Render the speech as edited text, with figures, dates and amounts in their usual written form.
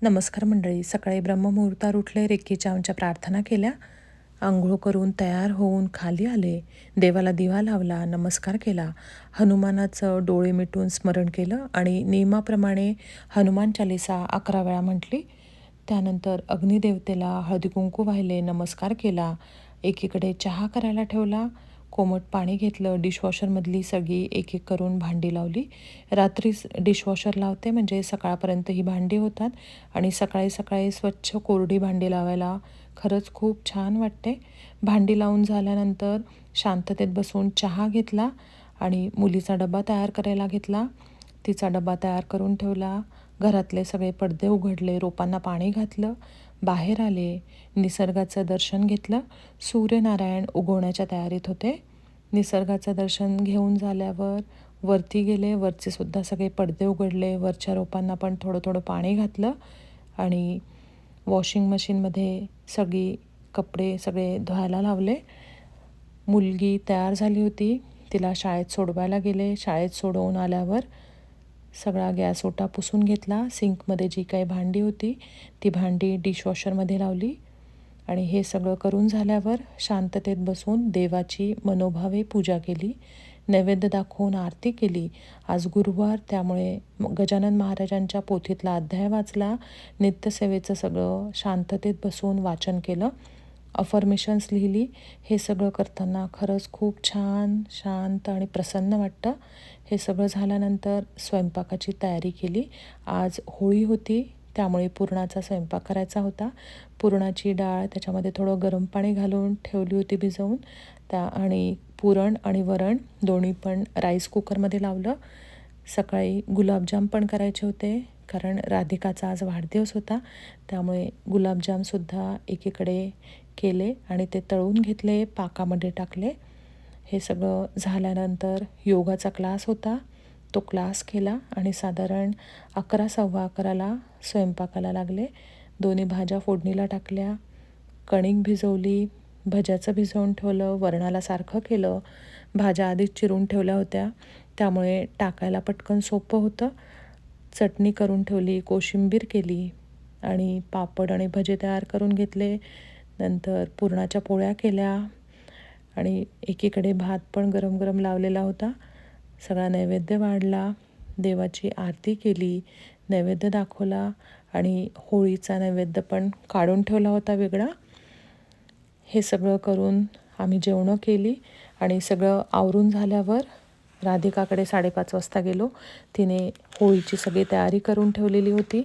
नमस्कार मंडळी. सकाळी ब्रह्ममुहूर्तावर उठले, रेकीच्या आमच्या प्रार्थना केल्या, आंघोळ करून तयार होऊन खाली आले, देवाला दिवा लावला, नमस्कार केला, हनुमानाचं डोळे मिटून स्मरण केलं आणि नियमाप्रमाणे हनुमान चालीसा 11 वेळा म्हटली. त्यानंतर अग्निदेवतेला हळदी कुंकू वाहिले, नमस्कार केला, एकीकडे चहा करायला ठेवला, कोमट पाणी घेतलं, डिशवॉशरमधली सगळी एक एक करून भांडी लावली. रात्रीच डिशवॉशर लावते म्हणजे सकाळपर्यंत ही भांडी होतात आणि सकाळी सकाळी स्वच्छ कोरडी भांडी लावायला खरंच खूप छान वाटते. भांडी लावून झाल्यानंतर शांततेत बसून चहा घेतला आणि मुलीचा डबा तयार करायला घेतला. तिचा डबा तयार करून ठेवला. घरातले सगळे पडदे उघडले, रोपांना पाणी घातलं, बाहेर आले, निसर्गाचं दर्शन घेतलं. सूर्यनारायण उगवण्याच्या तयारीत होते. निसर्गाचं दर्शन घेऊन झाल्यावर वरती गेले, वरचे सुद्धा सगळे पडदे उघडले, वरच्या रोपांना पण थोडं थोडं पाणी घातलं आणि वॉशिंग मशीनमध्ये सगळी कपडे सगळे धुवायला लावले. मुलगी तयार झाली होती, तिला शाळेत सोडवायला गेले. शाळेत सोडवून आल्यावर सगळा गॅस ओटा पुसून घेतला. सिंकमध्ये जी काही भांडी होती ती भांडी डिशवॉशरमध्ये लावली आणि हे सगळं करून झाल्यावर शांततेत बसून देवाची मनोभावे पूजा केली. नैवेद्य दाखवून आरती केली. आज गुरुवार त्यामुळे गजानन महाराजांच्या पोथीतला अध्याय वाचला. नित्यसेवेचं सगळं शांततेत बसून वाचन केलं. अफर्मेशन्स लिहिली. हे सगळं करताना खरंच खूप छान, शांत आणि प्रसन्न वाटतं. हे सगळं झाल्यानंतर स्वयंपाकाची तयारी केली. आज होळी होती त्यामुळे पुरणाचा स्वयंपाक करायचा होता. पुरणाची डाळ त्याच्यामध्ये थोडं गरम पाणी घालून ठेवली होती भिजवून. आणि पुरण आणि वरण दोन्ही पण राईस कुकरमध्ये लावलं. सकाळी गुलाबजाम पण करायचे होते कारण राधिकाचा आज वाढदिवस होता, त्यामुळे गुलाबजामसुद्धा एकीकडे केले आणि ते तळून घेतले, पाकामध्ये टाकले. हे सगळं झाल्यानंतर योगाचा क्लास होता, तो क्लास केला आणि साधारण 11, 11:15 स्वयंपाकाला लागले. दोन्ही भाज्या फोडणीला टाकल्या, कणिक भिजवली, भज्याचं भिजवून ठेवलं, वरणाला सारखं केलं. भाज्या आधीच चिरून ठेवल्या होत्या त्यामुळे टाकायला पटकन सोपं होतं. चटणी करून ठेवली, कोशिंबीर केली आणि पापड आणि भजे तयार करून घेतले. नंतर पुरणाच्या पोळ्या केल्या आणि एकीकडे भात पण गरम गरम लावलेला होता. सगळा नैवेद्य वाढला, देवाची आरती केली, नैवेद्य दाखवला आणि होळीचा नैवेद्य पण काढून ठेवला होता वेगळा. हे सगळं करून आम्ही जेवणं केली आणि सगळं आवरून झाल्यावर राधिकाकडे 5:30 वाजता गेलो. तिने होळीची सगळी तयारी करून ठेवलेली होती.